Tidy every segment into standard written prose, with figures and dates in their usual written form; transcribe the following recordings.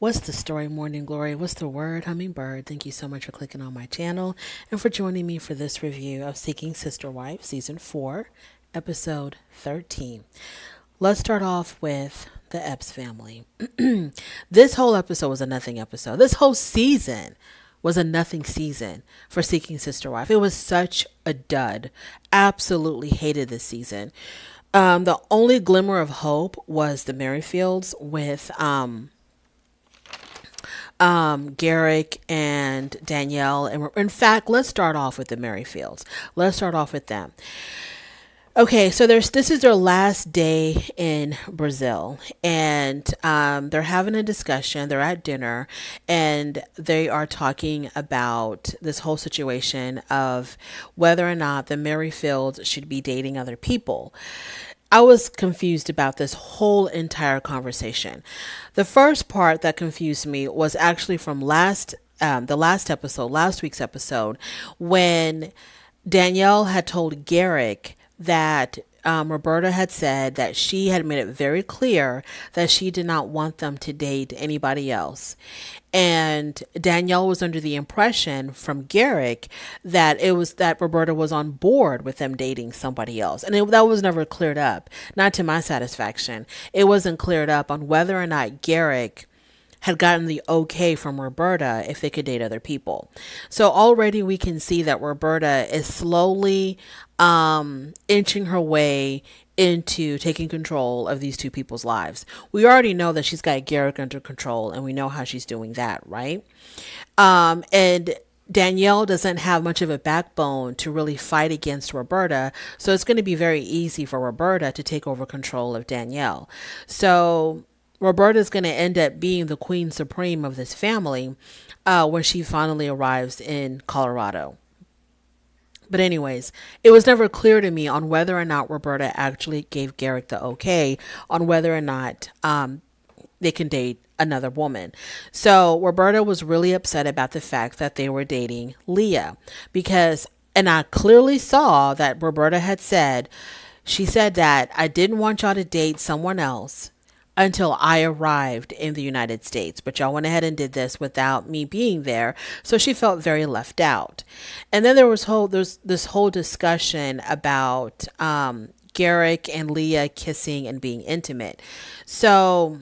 What's the story, Morning Glory? What's the word, Hummingbird? Thank you so much for clicking on my channel and for joining me for this review of Seeking Sister Wife, Season 4, Episode 13. Let's start off with the Epps family. This whole episode was a nothing episode. This whole season was a nothing season for Seeking Sister Wife. It was such a dud. Absolutely hated this season. The only glimmer of hope was the Merrifields with Garrick and Danielle. And in fact, let's start off with the Merrifields. Let's start off with them. Okay, so this is their last day in Brazil, and they're having a discussion. They're at dinner, and they are talking about this whole situation of whether or not the Merrifields should be dating other people. I was confused about this whole entire conversation. The first part that confused me was actually from the last week's episode, when Danielle had told Garrick that Roberta had said that she had made it very clear that she did not want them to date anybody else. And Danielle was under the impression from Garrick that it was that Roberta was on board with them dating somebody else. And that was never cleared up, not to my satisfaction. It wasn't cleared up on whether or not Garrick had gotten the okay from Roberta if they could date other people. So already we can see that Roberta is slowly inching her way into taking control of these two people's lives. We already know that she's got Garrick under control, and we know how she's doing that, right? And Danielle doesn't have much of a backbone to really fight against Roberta, so it's going to be very easy for Roberta to take over control of Danielle. So Roberta is going to end up being the queen supreme of this family when she finally arrives in Colorado. But anyways, it was never clear to me on whether or not Roberta actually gave Garrick the okay on whether or not they can date another woman. So Roberta was really upset about the fact that they were dating Leah and I clearly saw that Roberta had said, she said that I didn't want y'all to date someone else until I arrived in the United States. But y'all went ahead and did this without me being there. So she felt very left out. And then there's this whole discussion about Garrick and Leah kissing and being intimate. So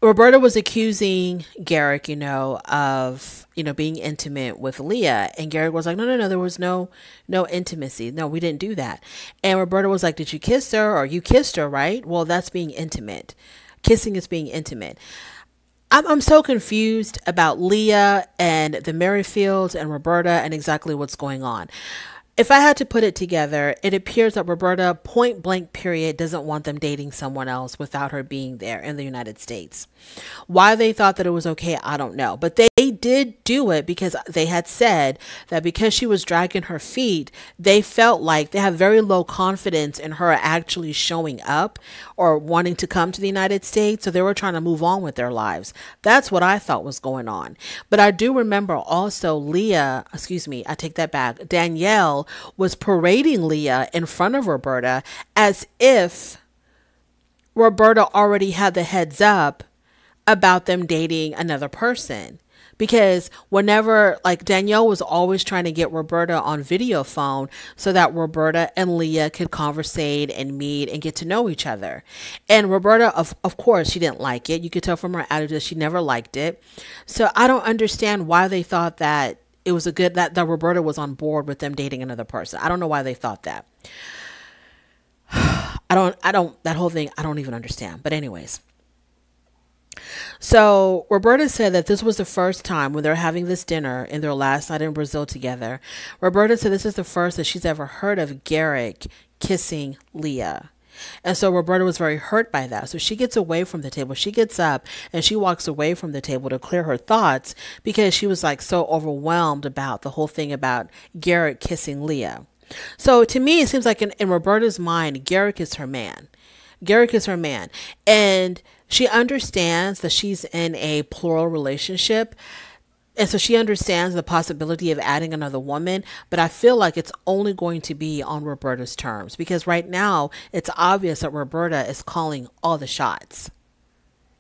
Roberta was accusing Garrick, of, being intimate with Leah. And Garrick was like, no, there was no intimacy. No, we didn't do that. And Roberta was like, did you kiss her? Or you kissed her, right? Well, that's being intimate. Kissing is being intimate. I'm so confused about Leah and the Merrifields and Roberta and exactly what's going on. If I had to put it together, it appears that Roberta, point blank period, doesn't want them dating someone else without her being there in the United States. Why they thought that it was okay, I don't know. But they did do it because they had said that because she was dragging her feet, they felt like they have very low confidence in her actually showing up or wanting to come to the United States. So they were trying to move on with their lives. That's what I thought was going on. But I do remember also I take that back, Danielle was parading Leah in front of Roberta as if Roberta already had the heads up about them dating another person. Because whenever, Danielle was always trying to get Roberta on video phone so that Roberta and Leah could conversate and meet and get to know each other. And Roberta, of course, she didn't like it. You could tell from her attitude she never liked it. So I don't understand why they thought that it was that Roberta was on board with them dating another person. I don't know why they thought that. That whole thing, I don't even understand. But anyways. So Roberta said that this was the first time when they're having this dinner in their last night in Brazil together. Roberta said this is the first that she's ever heard of Garrick kissing Leah. And so Roberta was very hurt by that. So she gets away from the table. She gets up and she walks away from the table to clear her thoughts because she was so overwhelmed about the whole thing about Garrick kissing Leah. So to me, it seems like in Roberta's mind, Garrick is her man. Garrick is her man. And she understands that she's in a plural relationship. And so she understands the possibility of adding another woman, but I feel like it's only going to be on Roberta's terms because right now it's obvious that Roberta is calling all the shots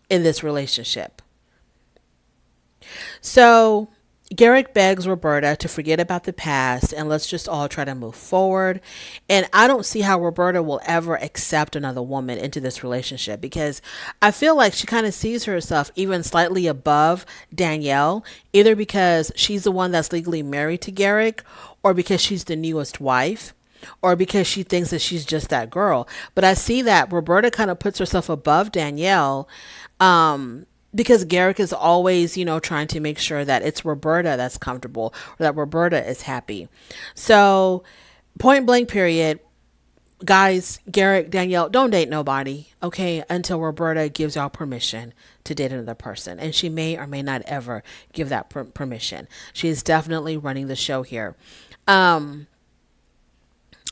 in this relationship. So Garrick begs Roberta to forget about the past and let's just all try to move forward. And I don't see how Roberta will ever accept another woman into this relationship because I feel like she kind of sees herself even slightly above Danielle, either because she's the one that's legally married to Garrick or because she's the newest wife, or because she thinks that she's just that girl. But I see that Roberta kind of puts herself above Danielle, because Garrick is always, trying to make sure that it's Roberta that's comfortable or that Roberta is happy. So, point blank period, guys, Garrick, Danielle, don't date nobody, okay, until Roberta gives y'all permission to date another person. And she may or may not ever give that permission. She is definitely running the show here.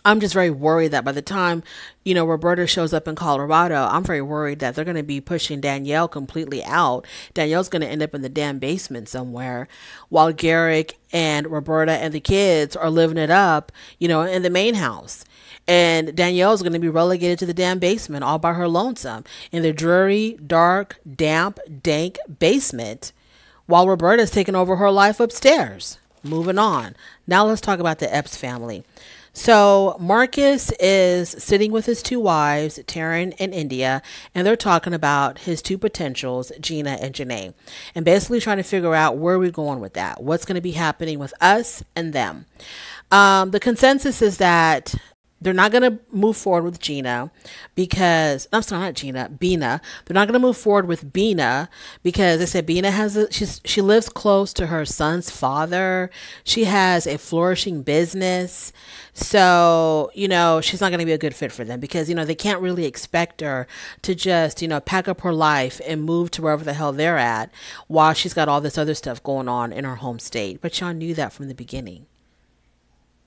I'm just very worried that by the time, Roberta shows up in Colorado, I'm very worried that they're going to be pushing Danielle completely out. Danielle's going to end up in the damn basement somewhere while Garrick and Roberta and the kids are living it up, in the main house. And Danielle's going to be relegated to the damn basement all by her lonesome in the dreary, dark, damp, dank basement while Roberta's taking over her life upstairs. Moving on. Now let's talk about the Epps family. So Marcus is sitting with his two wives, Taryn and India, and they're talking about his two potentials, Gina and Janae, and basically trying to figure out where we're going with that. What's going to be happening with us and them. The consensus is that they're not going to move forward with Gina because, I'm sorry, not Gina, Bina. They're not going to move forward with Bina because they said Bina she lives close to her son's father. She has a flourishing business. So, she's not going to be a good fit for them because, they can't really expect her to just, pack up her life and move to wherever the hell they're at while she's got all this other stuff going on in her home state. But y'all knew that from the beginning.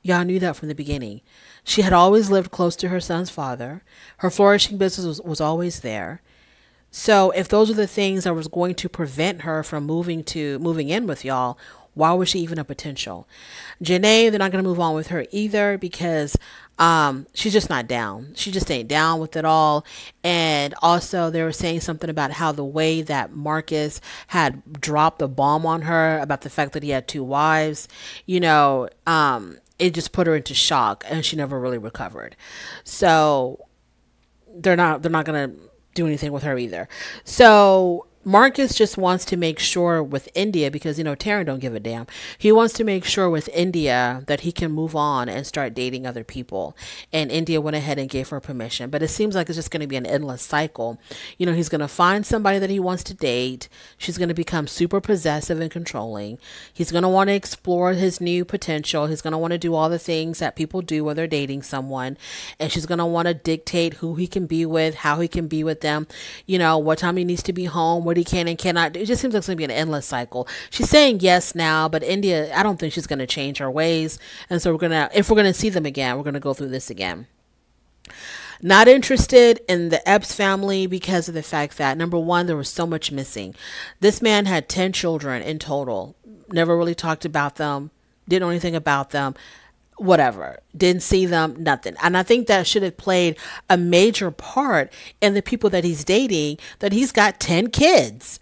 Y'all knew that from the beginning. She had always lived close to her son's father. Her flourishing business was always there. So if those are the things that was going to prevent her from moving in with y'all, why was she even a potential? Janae, they're not going to move on with her either because she's just not down. She just ain't down with it all. And also they were saying something about how the way that Marcus had dropped the bomb on her about the fact that he had two wives, it just put her into shock and she never really recovered. So they're not going to do anything with her either. So Marcus just wants to make sure with India, because, Taryn don't give a damn. He wants to make sure with India that he can move on and start dating other people. And India went ahead and gave her permission. But it seems like it's just going to be an endless cycle. He's going to find somebody that he wants to date. She's going to become super possessive and controlling. He's going to want to explore his new potential. He's going to want to do all the things that people do when they're dating someone. And she's going to want to dictate who he can be with, how he can be with them, what time he needs to be home, what he can and cannot do. It just seems like it's going to be an endless cycle. She's saying yes now, but India, I don't think she's going to change her ways. And so if we're going to see them again, we're going to go through this again. Not interested in the Epps family because of the fact that, number one, there was so much missing. This man had 10 children in total. Never really talked about them. Didn't know anything about them. Whatever, didn't see them, nothing. And I think that should have played a major part in the people that he's dating, that he's got 10 kids.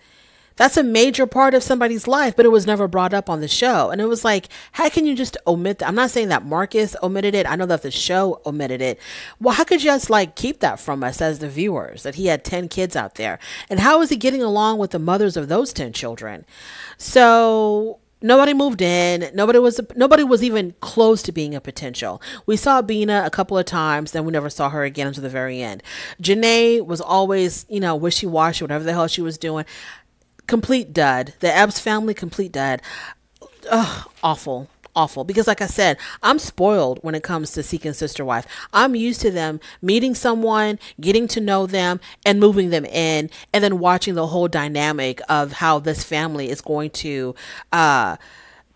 That's a major part of somebody's life, but it was never brought up on the show. And it was like, how can you just omit that? I'm not saying that Marcus omitted it. I know that the show omitted it. Well, how could you just keep that from us as the viewers, that he had 10 kids out there? And how is he getting along with the mothers of those 10 children? So nobody moved in. Nobody was even close to being a potential. We saw Bina a couple of times, then we never saw her again until the very end. Janae was always, wishy-washy, whatever the hell she was doing. Complete dud. The Epps family, complete dud. Ugh, awful. Because like I said, I'm spoiled when it comes to Seeking Sister Wife. I'm used to them meeting someone, getting to know them, and moving them in, and then watching the whole dynamic of how this family is going to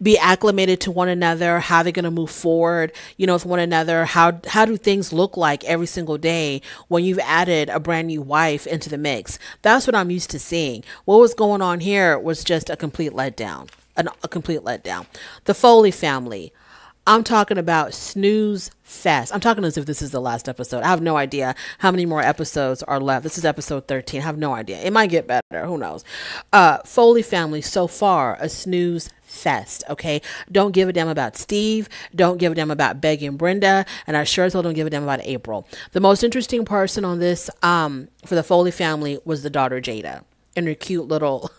be acclimated to one another, how they're going to move forward, with one another. How do things look like every single day when you've added a brand new wife into the mix? That's what I'm used to seeing. What was going on here was just a complete letdown. A complete letdown. The Foley family. I'm talking about snooze fest. I'm talking as if this is the last episode. I have no idea how many more episodes are left. This is episode 13. I have no idea. It might get better. Who knows? Foley family, so far, a snooze fest. Okay. Don't give a damn about Steve. Don't give a damn about Becky and Brenda. And I sure as hell don't give a damn about April. The most interesting person on this, for the Foley family, was the daughter Jada and her cute little,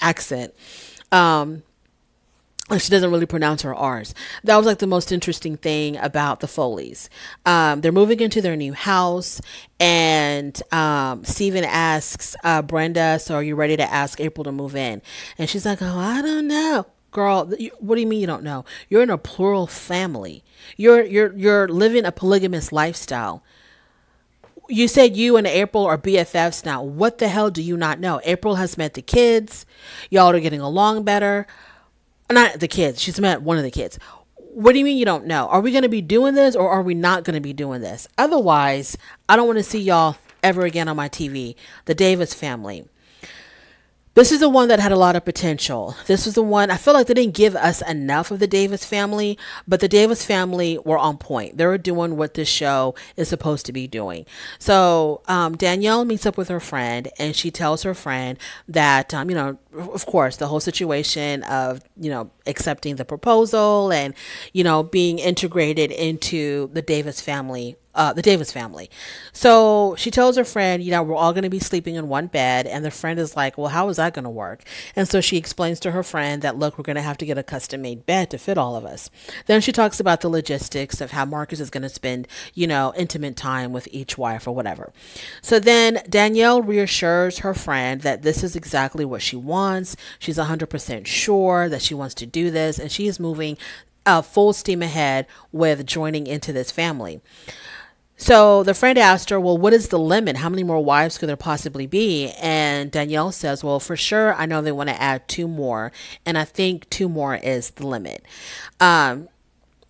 accent. She doesn't really pronounce her R's. That was like the most interesting thing about the Foleys. They're moving into their new house, and Steven asks Brenda, so are you ready to ask April to move in? And she's like, oh, I don't know. Girl, what do you mean you don't know? You're in a plural family. You're living a polygamous lifestyle. You said you and April are BFFs now. What the hell do you not know? April has met the kids. Y'all are getting along better. Not the kids. She's met one of the kids. What do you mean you don't know? Are we going to be doing this, or are we not going to be doing this? Otherwise, I don't want to see y'all ever again on my TV. The Davis family. This is the one that had a lot of potential. This was the one, I feel like they didn't give us enough of the Davis family, but the Davis family were on point. They were doing what this show is supposed to be doing. So Danielle meets up with her friend, and she tells her friend that, of course, the whole situation of, accepting the proposal and, being integrated into the Davis family. So she tells her friend, we're all going to be sleeping in one bed. And the friend is like, well, how is that going to work? And so she explains to her friend that, look, we're going to have to get a custom made bed to fit all of us. Then she talks about the logistics of how Marcus is going to spend, intimate time with each wife or whatever. So then Danielle reassures her friend that this is exactly what she wants. She's 100% sure that she wants to do this. And she is moving full steam ahead with joining into this family. So the friend asked her, well, what is the limit? How many more wives could there possibly be? And Danielle says, well, for sure, I know they want to add 2 more. And I think 2 more is the limit.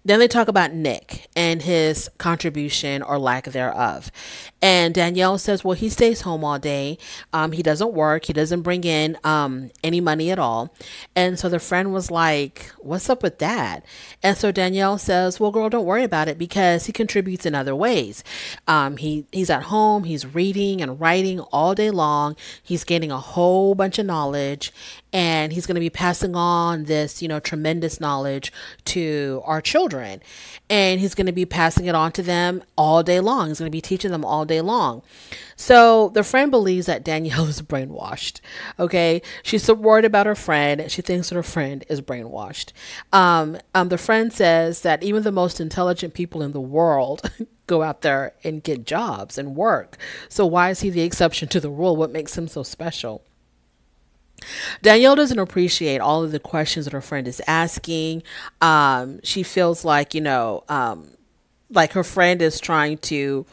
Then they talk about Nick and his contribution or lack thereof. And Danielle says, well, he stays home all day. He doesn't work. He doesn't bring in any money at all. And so the friend was like, what's up with that? And so Danielle says, well, girl, don't worry about it because he contributes in other ways. He's at home. He's reading and writing all day long. He's gaining a whole bunch of knowledge. And he's going to be passing on this, tremendous knowledge to our children. And he's going to be passing it on to them all day long. He's going to be teaching them all day long. So the friend believes that Danielle is brainwashed. Okay. She's so worried about her friend. She thinks that her friend is brainwashed. The friend says that even the most intelligent people in the world go out there and get jobs and work. So why is he the exception to the rule? What makes him so special? Danielle doesn't appreciate all of the questions that her friend is asking. She feels like, like her friend is trying to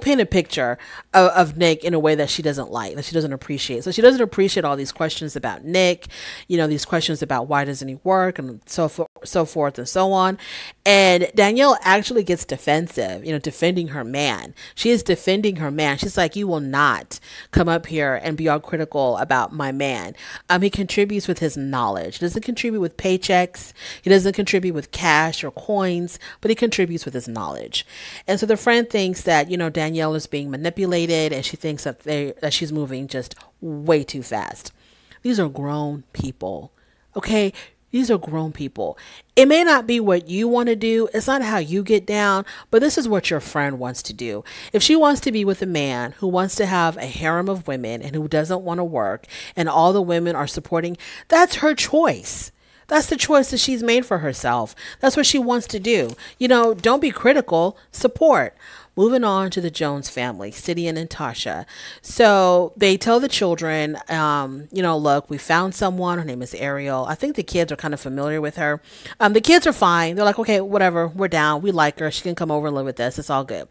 paint a picture of Nick in a way that she doesn't like, that she doesn't appreciate. So she doesn't appreciate all these questions about Nick, these questions about why doesn't he work and so forth and so on. And Danielle actually gets defensive, defending her man. She is defending her man. She's like, you will not come up here and be all critical about my man. He contributes with his knowledge. He doesn't contribute with paychecks. He doesn't contribute with cash or coins, but he contributes with his knowledge. And so the friend thinks that, Danielle is being manipulated, and she thinks that she's moving just way too fast. These are grown people. Okay. These are grown people. It may not be what you want to do. It's not how you get down, but this is what your friend wants to do. If she wants to be with a man who wants to have a harem of women and who doesn't want to work and all the women are supporting, that's her choice. That's the choice that she's made for herself. That's what she wants to do. Don't be critical, support. Moving on to the Jones family, Sidian and Tasha. So they tell the children, look, we found someone. Her name is Ariel. I think the kids are kind of familiar with her. The kids are fine. They're like, okay, whatever. We're down. We like her. She can come over and live with us. It's all good.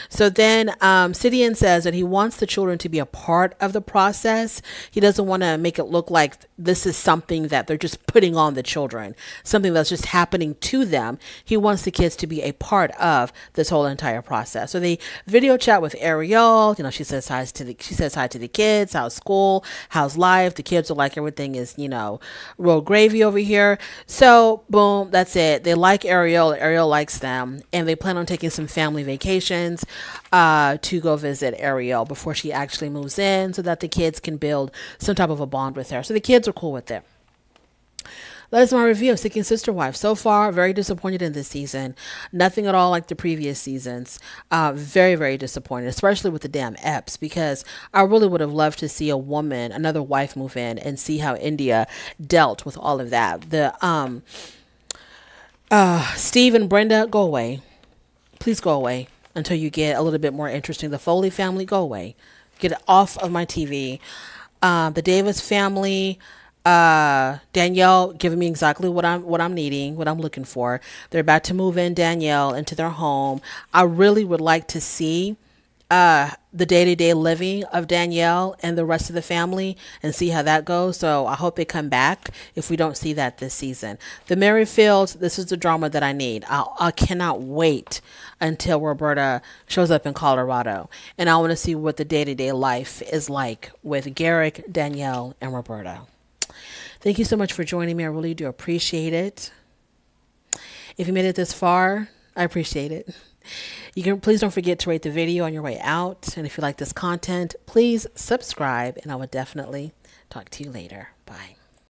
So then Sidian says that he wants the children to be a part of the process. He doesn't want to make it look like this is something that they're just putting on the children, something that's just happening to them. He wants the kids to be a part of this whole entire process. So they video chat with Ariel. She says hi to the kids. How's school? How's life? The kids are like, everything is, real gravy over here. So boom, that's it. They like Ariel. Ariel likes them, and they plan on taking some family vacations to go visit Ariel before she actually moves in, so that the kids can build some type of a bond with her. So the kids are cool with it. That is my review of Seeking Sister Wife. So far, very disappointed in this season. Nothing at all like the previous seasons. Very, very disappointed, especially with the damn Eps, because I really would have loved to see a woman, another wife, move in and see how India dealt with all of that. The Steve and Brenda, go away. Please go away until you get a little bit more interesting. The Foley family, go away. Get it off of my TV. The Davis family, Danielle giving me exactly what I'm needing, what I'm looking for. They're about to move in Danielle into their home. I really would like to see the day-to-day living of Danielle and the rest of the family and see how that goes. So I hope they come back if we don't see that this season. The Merrifields, this is the drama that I need. I cannot wait until Roberta shows up in Colorado, and I want to see what the day-to-day life is like with Garrick, Danielle, and Roberta. Thank you so much for joining me. I really do appreciate it. If you made it this far, I appreciate it. Please don't forget to rate the video on your way out. And if you like this content, please subscribe, and I will definitely talk to you later. Bye.